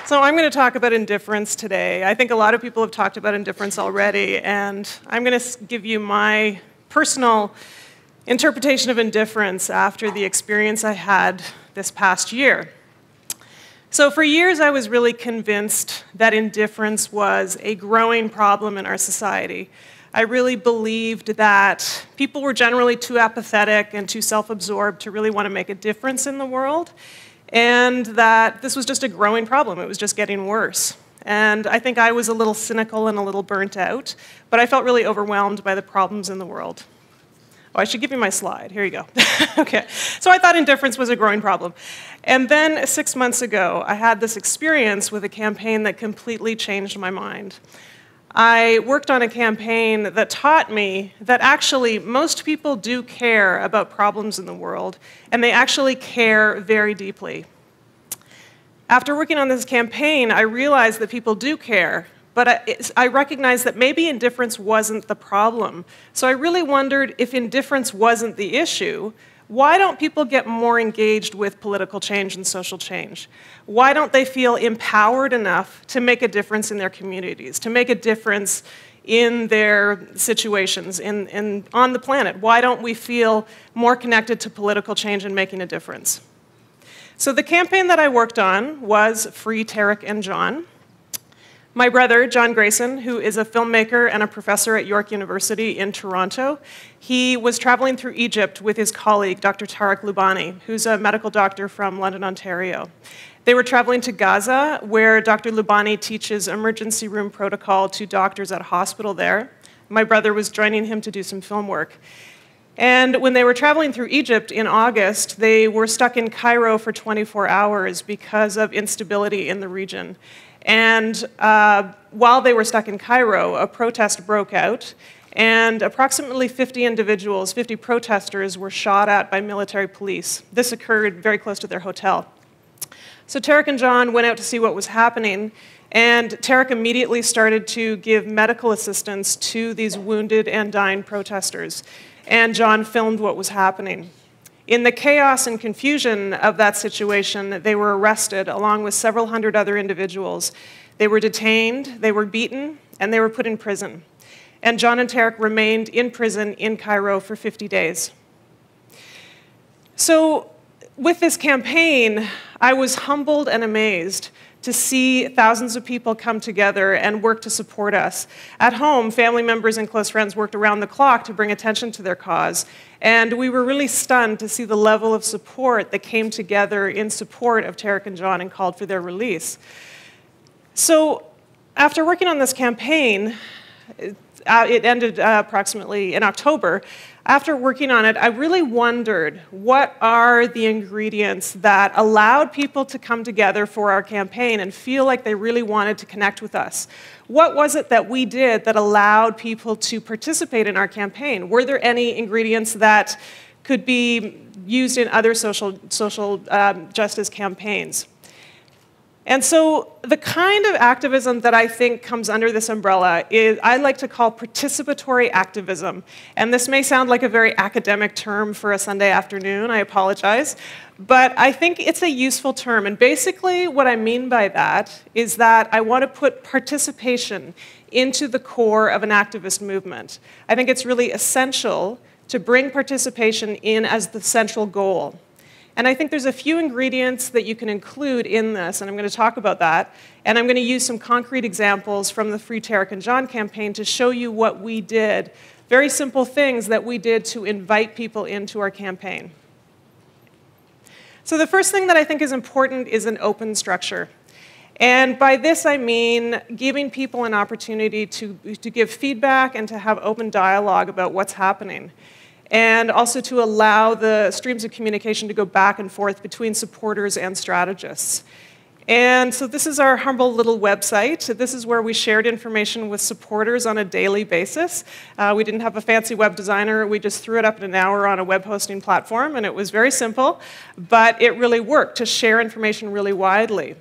So I'm going to talk about indifference today. I think a lot of people have talked about indifference already, and I'm going to give you my personal interpretation of indifference after the experience I had this past year. So for years, I was really convinced that indifference was a growing problem in our society. I really believed that people were generally too apathetic and too self-absorbed to really want to make a difference in the world, and that this was just a growing problem. It was just getting worse. And I think I was a little cynical and a little burnt out, but I felt really overwhelmed by the problems in the world. Oh, I should give you my slide. Here you go. Okay. So I thought indifference was a growing problem. And then 6 months ago, I had this experience with a campaign that completely changed my mind. I worked on a campaign that taught me that actually most people do care about problems in the world, and they actually care very deeply. After working on this campaign, I realized that people do care, but I recognized that maybe indifference wasn't the problem. So I really wondered, if indifference wasn't the issue, why don't people get more engaged with political change and social change? Why don't they feel empowered enough to make a difference in their communities, to make a difference in their situations on the planet? Why don't we feel more connected to political change and making a difference? So the campaign that I worked on was Free Tarek and John. My brother, John Greyson, who is a filmmaker and a professor at York University in Toronto, he was traveling through Egypt with his colleague, Dr. Tarek Loubani, who's a medical doctor from London, Ontario. They were traveling to Gaza, where Dr. Loubani teaches emergency room protocol to doctors at a hospital there. My brother was joining him to do some film work. And when they were traveling through Egypt in August, they were stuck in Cairo for 24 hours because of instability in the region. And while they were stuck in Cairo, a protest broke out, and approximately 50 individuals, 50 protesters, were shot at by military police. This occurred very close to their hotel. So Tarek and John went out to see what was happening, and Tarek immediately started to give medical assistance to these wounded and dying protesters, and John filmed what was happening. In the chaos and confusion of that situation, they were arrested along with several hundred other individuals. They were detained, they were beaten, and they were put in prison. And John and Tarek remained in prison in Cairo for 50 days. So with this campaign, I was humbled and amazed to see thousands of people come together and work to support us. At home, family members and close friends worked around the clock to bring attention to their cause. And we were really stunned to see the level of support that came together in support of Tarek and John and called for their release. So after working on this campaign, it ended approximately in October. After working on it, I really wondered, what are the ingredients that allowed people to come together for our campaign and feel like they really wanted to connect with us? What was it that we did that allowed people to participate in our campaign? Were there any ingredients that could be used in other social justice campaigns? And so the kind of activism that I think comes under this umbrella is, I like to call participatory activism. And this may sound like a very academic term for a Sunday afternoon, I apologize. But I think it's a useful term. And basically what I mean by that is that I want to put participation into the core of an activist movement. I think it's really essential to bring participation in as the central goal. And I think there's a few ingredients that you can include in this, and I'm going to talk about that. And I'm going to use some concrete examples from the Free Tarek and John campaign to show you what we did, very simple things that we did to invite people into our campaign. So the first thing that I think is important is an open structure. And by this I mean giving people an opportunity to give feedback and to have open dialogue about what's happening. And also to allow the streams of communication to go back and forth between supporters and strategists. And so this is our humble little website. This is where we shared information with supporters on a daily basis. We didn't have a fancy web designer. We just threw it up in an hour on a web hosting platform, and it was very simple, but it really worked to share information really widely.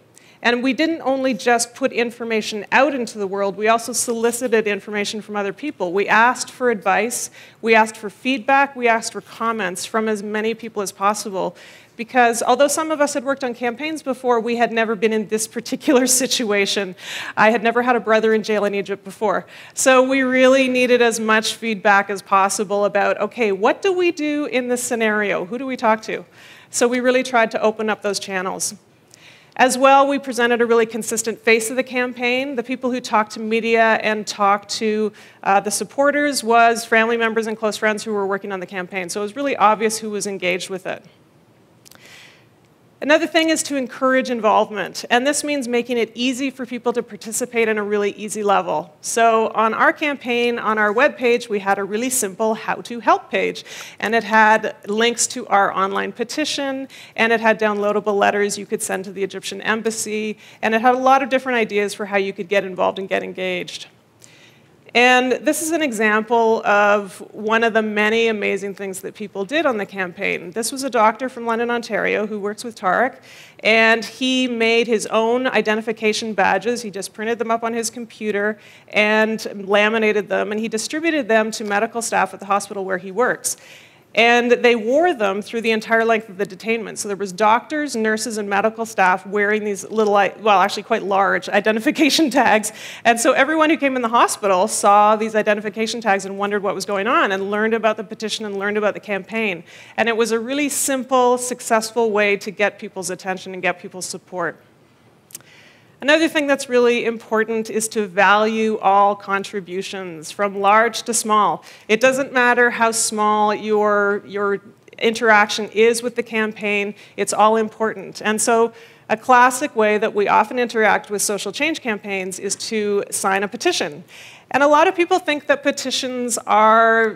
And we didn't only just put information out into the world, we also solicited information from other people. We asked for advice, we asked for feedback, we asked for comments from as many people as possible. Because although some of us had worked on campaigns before, we had never been in this particular situation. I had never had a brother in jail in Egypt before. So we really needed as much feedback as possible about, okay, what do we do in this scenario? Who do we talk to? So we really tried to open up those channels. As well, we presented a really consistent face of the campaign. The people who talked to media and talked to the supporters was family members and close friends who were working on the campaign. So it was really obvious who was engaged with it. Another thing is to encourage involvement, and this means making it easy for people to participate in a really easy level. So on our campaign, on our webpage, we had a really simple how to help page, and it had links to our online petition, and it had downloadable letters you could send to the Egyptian embassy, and it had a lot of different ideas for how you could get involved and get engaged. And this is an example of one of the many amazing things that people did on the campaign. This was a doctor from London, Ontario, who works with Tarek, and he made his own identification badges. He just printed them up on his computer and laminated them, and he distributed them to medical staff at the hospital where he works. And they wore them through the entire length of the detainment. So there was doctors, nurses, and medical staff wearing these little, well, actually quite large identification tags. And so everyone who came in the hospital saw these identification tags and wondered what was going on and learned about the petition and learned about the campaign. And it was a really simple, successful way to get people's attention and get people's support. Another thing that's really important is to value all contributions, from large to small. It doesn't matter how small your interaction is with the campaign, it's all important. And so a classic way that we often interact with social change campaigns is to sign a petition. And a lot of people think that petitions are,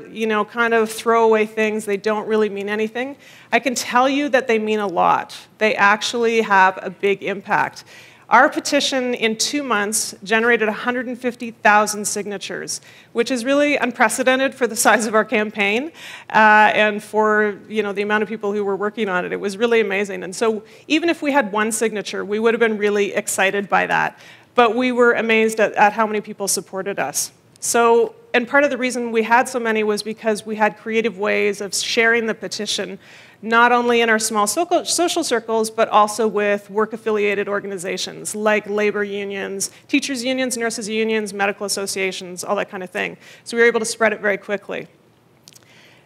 kind of throwaway things. They don't really mean anything. I can tell you that they mean a lot. They actually have a big impact. Our petition in 2 months generated 150,000 signatures, which is really unprecedented for the size of our campaign and for the amount of people who were working on it. It was really amazing. And so even if we had one signature, we would have been really excited by that. But we were amazed at how many people supported us. So, and part of the reason we had so many was because we had creative ways of sharing the petition, not only in our small social circles, but also with work-affiliated organizations like labor unions, teachers' unions, nurses' unions, medical associations, all that kind of thing. So we were able to spread it very quickly.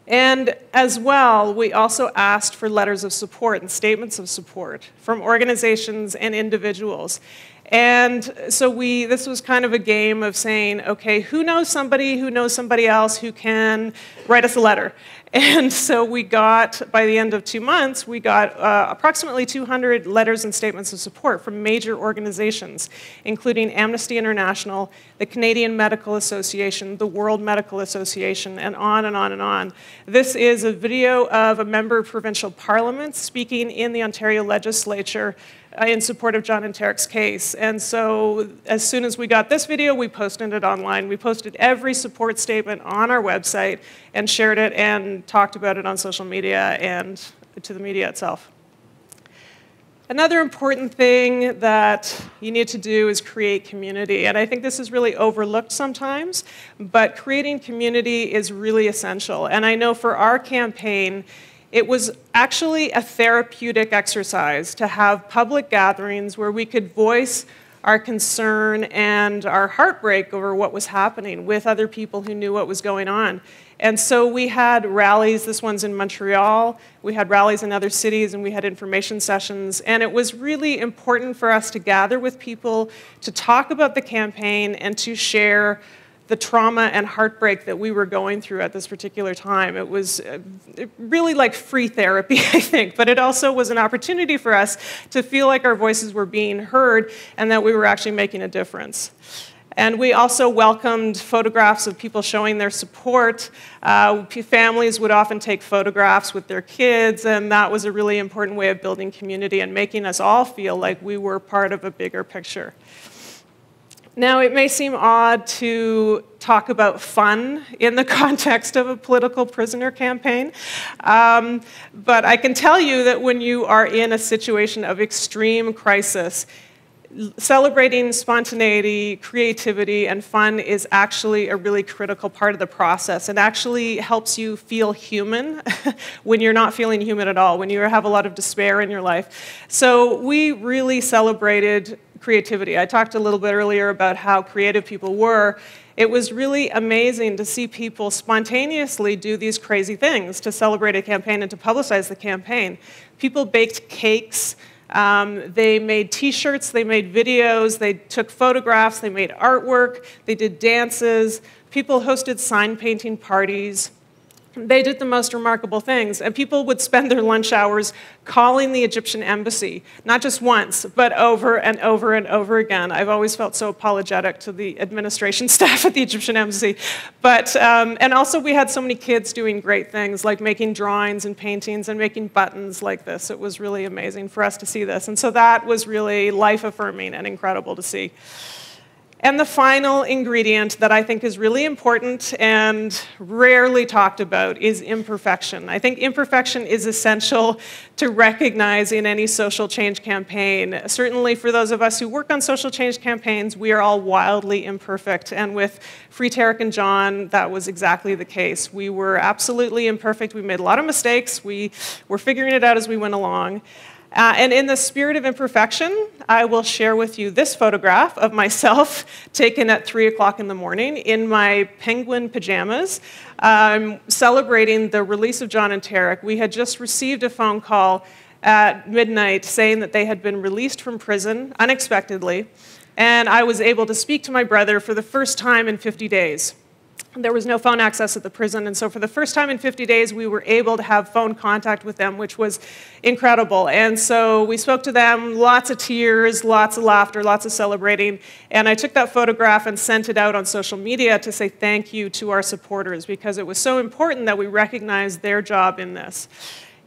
And as well, we also asked for letters of support and statements of support from organizations and individuals. And so this was kind of a game of saying, okay, who knows somebody else who can write us a letter? And so we got, by the end of 2 months, we got approximately 200 letters and statements of support from major organizations, including Amnesty International, the Canadian Medical Association, the World Medical Association, and on and on and on. This is a video of a member of provincial parliament speaking in the Ontario legislature in support of John and Tarek's case. And so as soon as we got this video, we posted it online. We posted every support statement on our website and shared it and talked about it on social media and to the media itself. Another important thing that you need to do is create community. And I think this is really overlooked sometimes, but creating community is really essential. And I know for our campaign, it was actually a therapeutic exercise to have public gatherings where we could voice our concern and our heartbreak over what was happening with other people who knew what was going on. And so we had rallies, this one's in Montreal, we had rallies in other cities, and we had information sessions. And it was really important for us to gather with people, to talk about the campaign, and to share the trauma and heartbreak that we were going through at this particular time. It was really like free therapy, I think, but it also was an opportunity for us to feel like our voices were being heard and that we were actually making a difference. And we also welcomed photographs of people showing their support. Families would often take photographs with their kids, and that was a really important way of building community and making us all feel like we were part of a bigger picture. Now, it may seem odd to talk about fun in the context of a political prisoner campaign, but I can tell you that when you are in a situation of extreme crisis, celebrating spontaneity, creativity, and fun is actually a really critical part of the process. It actually helps you feel human when you're not feeling human at all, when you have a lot of despair in your life. So we really celebrated creativity. I talked a little bit earlier about how creative people were. It was really amazing to see people spontaneously do these crazy things to celebrate a campaign and to publicize the campaign. People baked cakes. They made t-shirts, they made videos, they took photographs, they made artwork, they did dances, people hosted sign painting parties. They did the most remarkable things, and people would spend their lunch hours calling the Egyptian embassy, not just once, but over and over and over again. I've always felt so apologetic to the administration staff at the Egyptian embassy. But, and also we had so many kids doing great things, like making drawings and paintings and making buttons like this. It was really amazing for us to see this. And so that was really life-affirming and incredible to see. And the final ingredient that I think is really important and rarely talked about is imperfection. I think imperfection is essential to recognize in any social change campaign. Certainly for those of us who work on social change campaigns, we are all wildly imperfect. And with Free Tarek and John, that was exactly the case. We were absolutely imperfect. We made a lot of mistakes. We were figuring it out as we went along. And in the spirit of imperfection, I will share with you this photograph of myself taken at 3 o'clock in the morning in my penguin pajamas, celebrating the release of John and Tarek. We had just received a phone call at midnight saying that they had been released from prison unexpectedly, and I was able to speak to my brother for the first time in 50 days. There was no phone access at the prison, and so for the first time in 50 days, we were able to have phone contact with them, which was incredible. And so we spoke to them, lots of tears, lots of laughter, lots of celebrating, and I took that photograph and sent it out on social media to say thank you to our supporters, because it was so important that we recognize their job in this.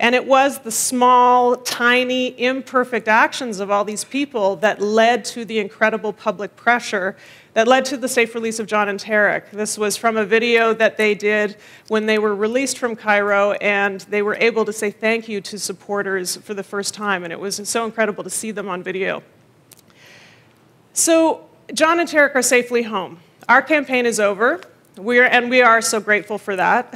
And it was the small, tiny, imperfect actions of all these people that led to the incredible public pressure that led to the safe release of John and Tarek. This was from a video that they did when they were released from Cairo, and they were able to say thank you to supporters for the first time, and it was so incredible to see them on video. So John and Tarek are safely home. Our campaign is over. We are so grateful for that.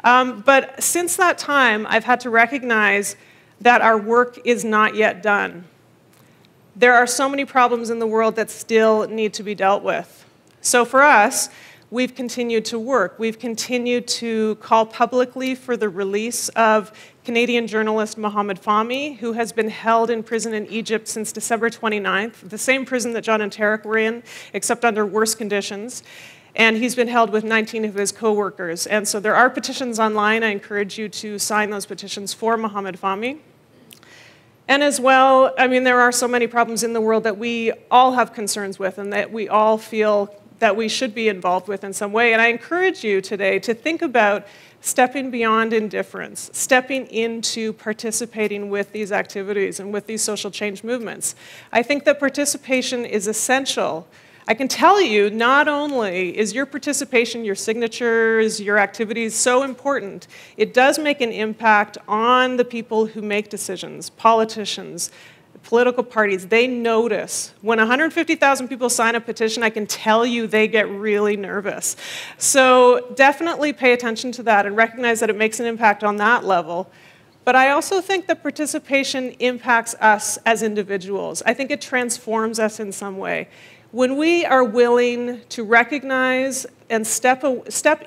But since that time, I've had to recognize that our work is not yet done. There are so many problems in the world that still need to be dealt with. So for us, we've continued to work. We've continued to call publicly for the release of Canadian journalist Mohamed Fahmy, who has been held in prison in Egypt since December 29th, the same prison that John and Tarek were in, except under worse conditions. And he's been held with 19 of his co-workers. And so there are petitions online. I encourage you to sign those petitions for Mohamed Fahmy. And as well, I mean, there are so many problems in the world that we all have concerns with and that we all feel that we should be involved with in some way. And I encourage you today to think about stepping beyond indifference, stepping into participating with these activities and with these social change movements. I think that participation is essential. I can tell you, not only is your participation, your signatures, your activities so important, it does make an impact on the people who make decisions, politicians, political parties. They notice. When 150,000 people sign a petition, I can tell you they get really nervous. So definitely pay attention to that and recognize that it makes an impact on that level. But I also think that participation impacts us as individuals. I think it transforms us in some way. When we are willing to recognize and step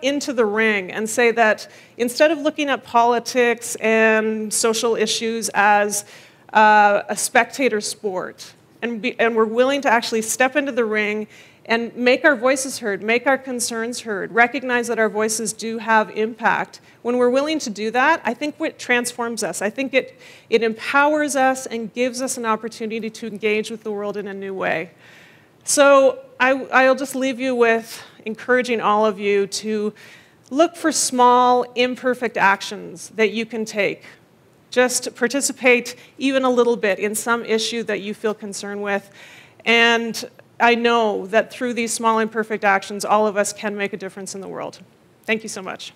into the ring and say that instead of looking at politics and social issues as a spectator sport, and we're willing to actually step into the ring and make our voices heard, make our concerns heard, recognize that our voices do have impact. When we're willing to do that, I think it transforms us. I think it empowers us and gives us an opportunity to engage with the world in a new way. So I'll just leave you with encouraging all of you to look for small, imperfect actions that you can take. Just participate even a little bit in some issue that you feel concerned with. And I know that through these small, imperfect actions, all of us can make a difference in the world. Thank you so much.